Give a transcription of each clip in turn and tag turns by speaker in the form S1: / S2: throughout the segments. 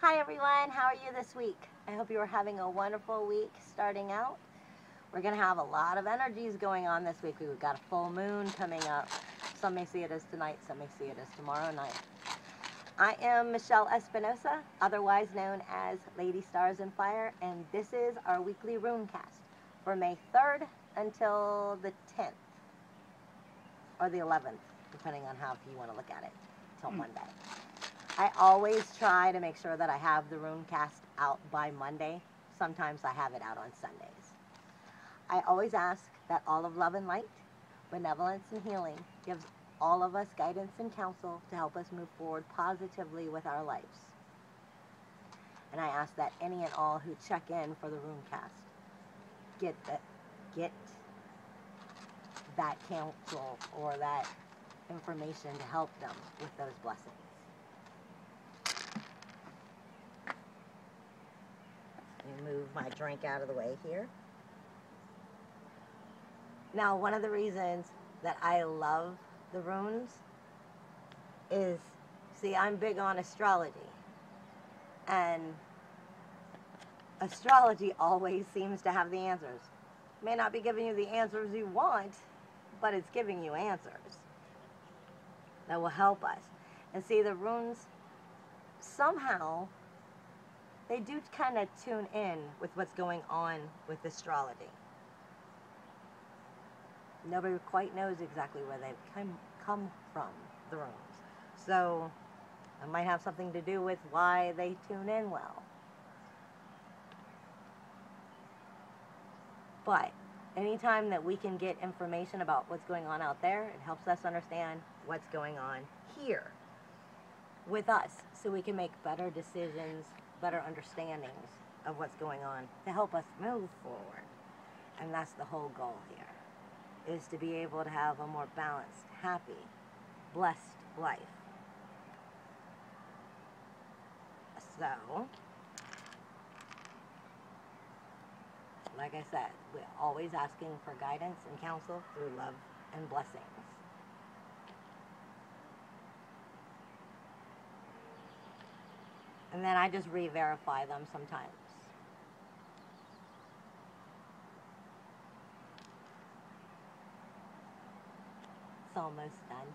S1: Hi everyone, how are you this week? I hope you are having a wonderful week starting out. We're going to have a lot of energies going on this week. We've got a full moon coming up. Some may see it as tonight, some may see it as tomorrow night. I am Michelle Espinosa, otherwise known as Lady Stars and Fire, and this is our weekly rune cast for May 3rd until the 10th, or the 11th, depending on how you want to look at it, till Monday. I always try to make sure that I have the rune cast out by Monday. Sometimes I have it out on Sundays. I always ask that all of love and light, benevolence and healing gives all of us guidance and counsel to help us move forward positively with our lives. And I ask that any and all who check in for the rune cast get that counsel or that information to help them with those blessings. Let me move my drink out of the way here. Now, one of the reasons that I love the runes is, see, I'm big on astrology. And astrology always seems to have the answers. It may not be giving you the answers you want, but it's giving you answers that will help us. And see, the runes, somehow, they do kind of tune in with what's going on with astrology. Nobody quite knows exactly where they've come from, the runes. So it might have something to do with why they tune in well. But anytime that we can get information about what's going on out there, it helps us understand what's going on here with us, so we can make better decisions, better understandings of what's going on to help us move forward. And that's the whole goal here, is to be able to have a more balanced, happy, blessed life. So, like I said, we're always asking for guidance and counsel through love and blessings. And then I just re-verify them sometimes. It's almost done.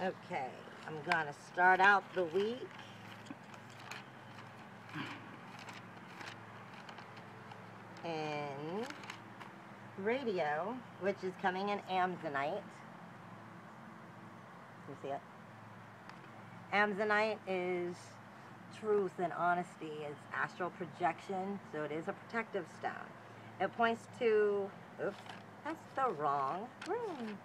S1: Okay, I'm going to start out the week in radio, which is coming in Amazonite. Can you see it? Amazonite is truth and honesty. It's astral projection, so it is a protective stone. It points to, oops, that's the wrong room.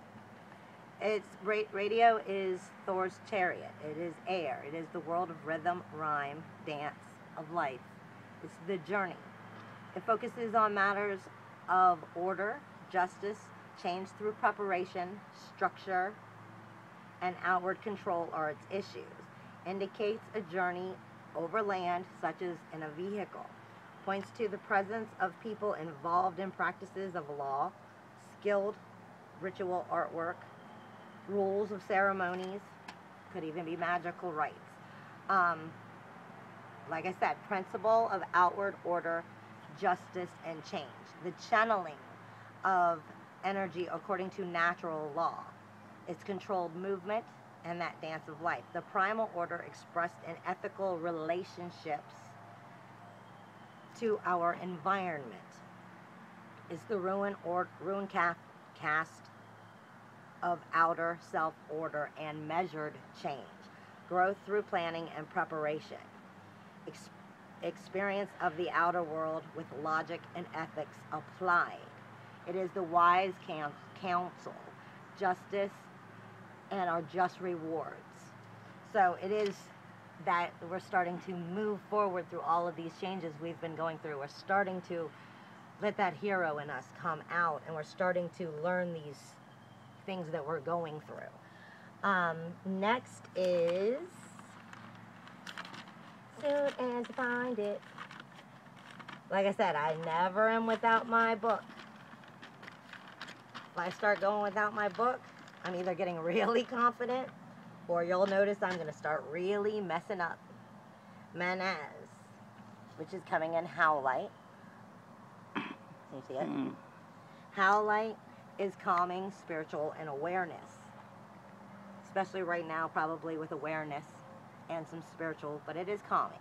S1: It's radio is Thor's chariot. It is air. It is the world of rhythm, rhyme, dance, of life. It's the journey. It focuses on matters of order, justice, change through preparation, structure, and outward control are its issues. Indicates a journey over land, such as in a vehicle. Points to the presence of people involved in practices of law, skilled ritual artwork, rules of ceremonies, could even be magical rites. Like I said, principle of outward order, justice, and change. The channeling of energy according to natural law. It's controlled movement and that dance of life. The primal order expressed in ethical relationships to our environment is the rune cast of outer self-order and measured change. Growth through planning and preparation. Experience of the outer world with logic and ethics applied. It is the wise counsel, justice, and our just rewards. So it is that we're starting to move forward through all of these changes we've been going through. We're starting to let that hero in us come out, and we're starting to learn these things that we're going through. Next is, soon as I find it. Like I said, I never am without my book. If I start going without my book, I'm either getting really confident, or you'll notice I'm going to start really messing up. Manaz, which is coming in Howlite. Can you see it? Howlite is calming, spiritual, and awareness. Especially right now, probably with awareness and some spiritual, but it is calming.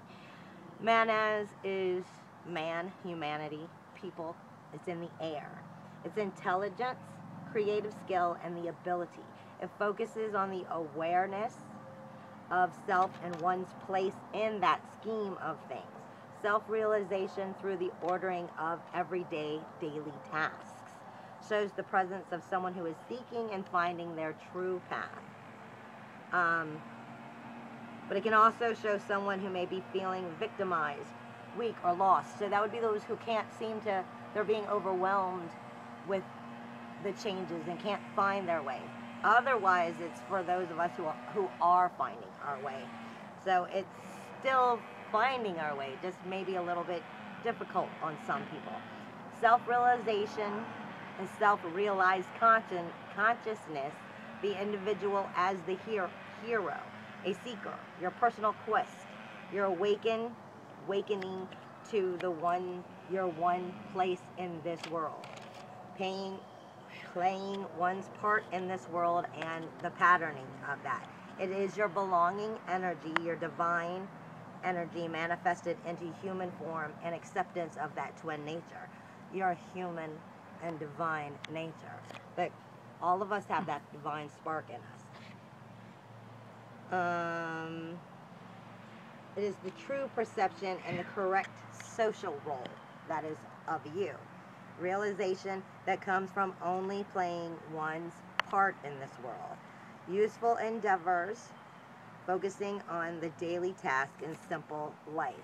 S1: Manaz is man, humanity, people. It's in the air. It's intelligence, creative skill, and the ability. It focuses on the awareness of self and one's place in that scheme of things. Self-realization through the ordering of everyday, daily tasks. Shows the presence of someone who is seeking and finding their true path. But it can also show someone who may be feeling victimized, weak, or lost. So that would be those who can't seem to, they're being overwhelmed with the changes and can't find their way. Otherwise, it's for those of us who are finding our way. So it's still finding our way, just maybe a little bit difficult on some people. Self-realization and self-realized consciousness, the individual as the hero, a seeker, your personal quest, your awakening to your one place in this world, playing one's part in this world and the patterning of that. It is your belonging energy, your divine energy manifested into human form and acceptance of that twin nature, your human and divine nature. But all of us have that divine spark in us. It is the true perception and the correct social role that is of you. Realization that comes from only playing one's part in this world. Useful endeavors, focusing on the daily task in simple life.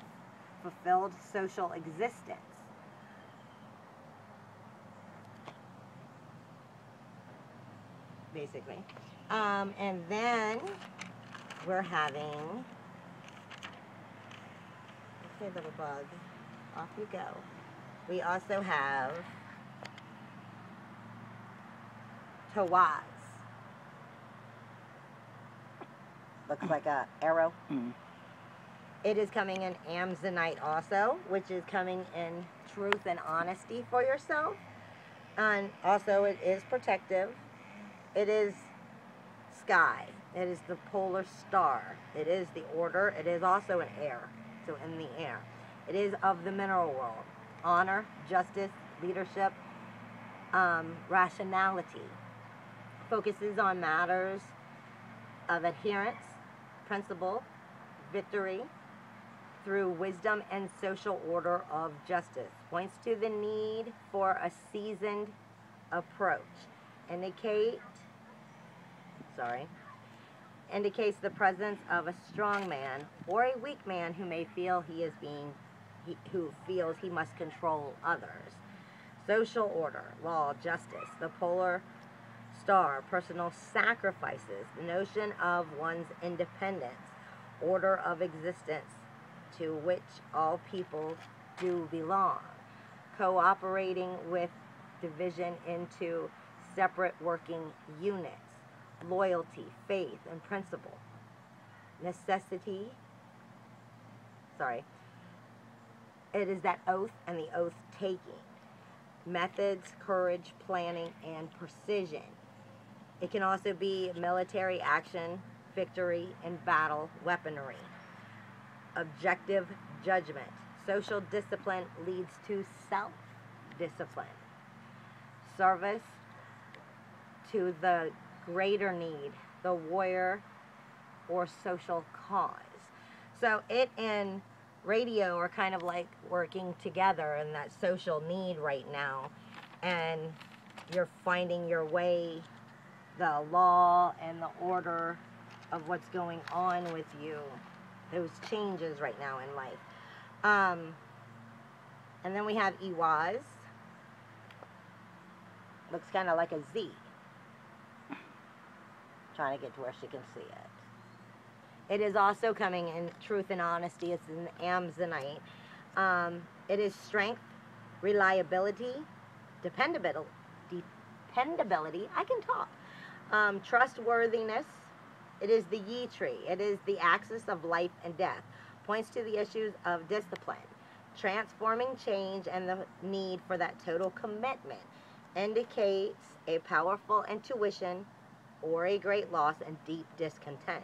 S1: Fulfilled social existence. Basically. And then we're having, okay, little bug, off you go. We also have Tawaz. Looks like a arrow. It is coming in Amazonite also, which is coming in truth and honesty for yourself. And also it is protective. It is sky. It is the polar star. It is the order. It is also an air. So in the air. It is of the mineral world. Honor, justice, leadership, rationality. Focuses on matters of adherence, principle, victory, through wisdom and social order of justice. Points to the need for a seasoned approach. Indicates the presence of a strong man or a weak man who may feel who feels he must control others. Social order, law, justice, the polar star, personal sacrifices, the notion of one's independence, order of existence to which all people do belong, cooperating with division into separate working units, loyalty, faith, and principle, it is that oath and the oath taking, methods, courage, planning, and precision. It can also be military action, victory, and battle weaponry. Objective judgment. Social discipline leads to self-discipline. Service to the greater need, the warrior, or social cause. So it and radio are kind of like working together in that social need right now. And you're finding your way, the law and the order of what's going on with you, those changes right now in life. And then we have Iwaz. Looks kind of like a Z. trying to get to where she can see it. It is also coming in truth and honesty. It's an Amazonite. It is strength, reliability, dependability. I can talk. Trustworthiness. It is the Yi tree. It is the axis of life and death. Points to the issues of discipline, transforming change, and the need for that total commitment. Indicates a powerful intuition or a great loss and deep discontent.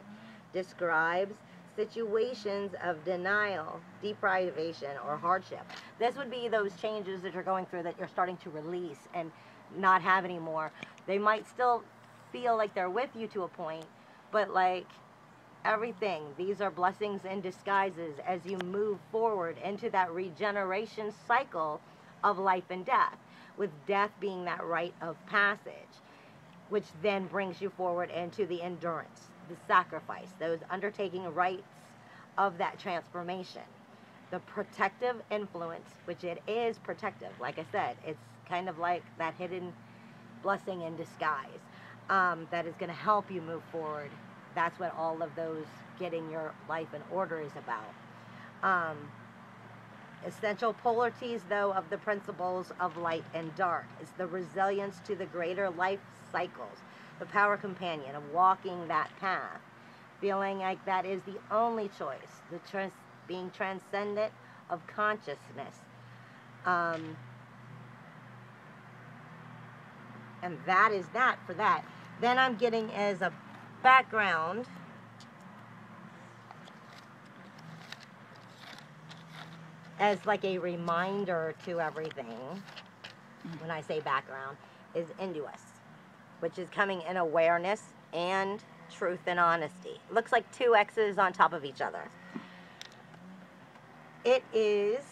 S1: Describes situations of denial, deprivation, or hardship. This would be those changes that you're going through that you're starting to release and not have anymore. They might still feel like they're with you to a point, but like everything, these are blessings in disguises as you move forward into that regeneration cycle of life and death, with death being that rite of passage, which then brings you forward into the endurance, the sacrifice, those undertaking rites of that transformation. The protective influence, which it is protective, like I said, it's kind of like that hidden blessing in disguise that is going to help you move forward. That's what all of those getting your life in order is about. Essential polarities, though, of the principles of light and dark is the resilience to the greater life cycles, the power companion of walking that path, feeling like that is the only choice, the being transcendent of consciousness. And that is that for that. Then I'm getting as a background as like a reminder to everything, when I say background, is Induous, which is coming in awareness and truth and honesty. Looks like two X's on top of each other. It is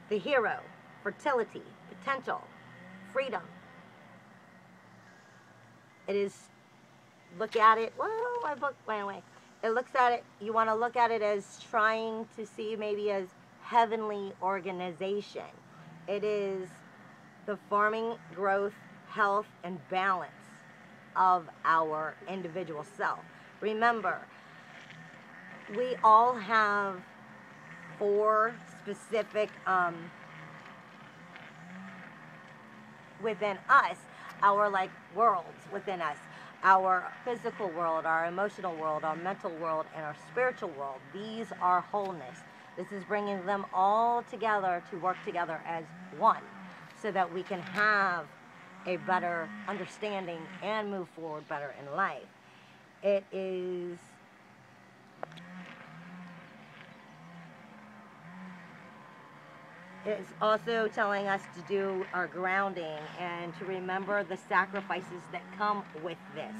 S1: the hero, fertility, potential, freedom. It is, look at it, well, my book went away. It looks at it, you want to look at it as trying to see maybe as heavenly organization. It is the forming growth, health, and balance of our individual self. Remember, we all have 4 specific within us, our like worlds within us. Our physical world, our emotional world, our mental world, and our spiritual world. These are wholeness. This is bringing them all together to work together as one so that we can have a better understanding and move forward better in life. It is it's also telling us to do our grounding and to remember the sacrifices that come with this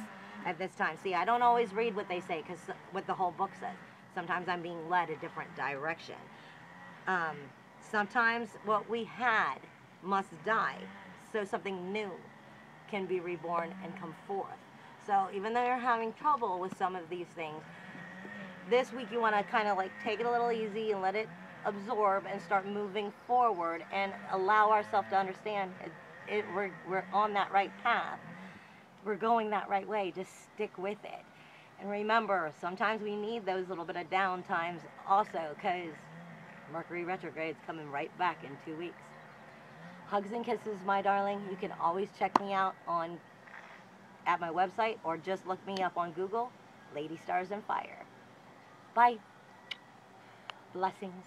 S1: at this time. See, I don't always read what they say because what the whole book says. Sometimes I'm being led a different direction. Sometimes what we had must die so something new can be reborn and come forth. So even though you're having trouble with some of these things, this week you want to kind of like take it a little easy and let it absorb and start moving forward and allow ourselves to understand we're on that right path. We're going that right way. Just stick with it. And remember, sometimes we need those little bit of down times also because Mercury retrograde's coming right back in 2 weeks. Hugs and kisses, my darling. You can always check me out at my website or just look me up on Google, Lady Stars and Fire. Bye. Blessings.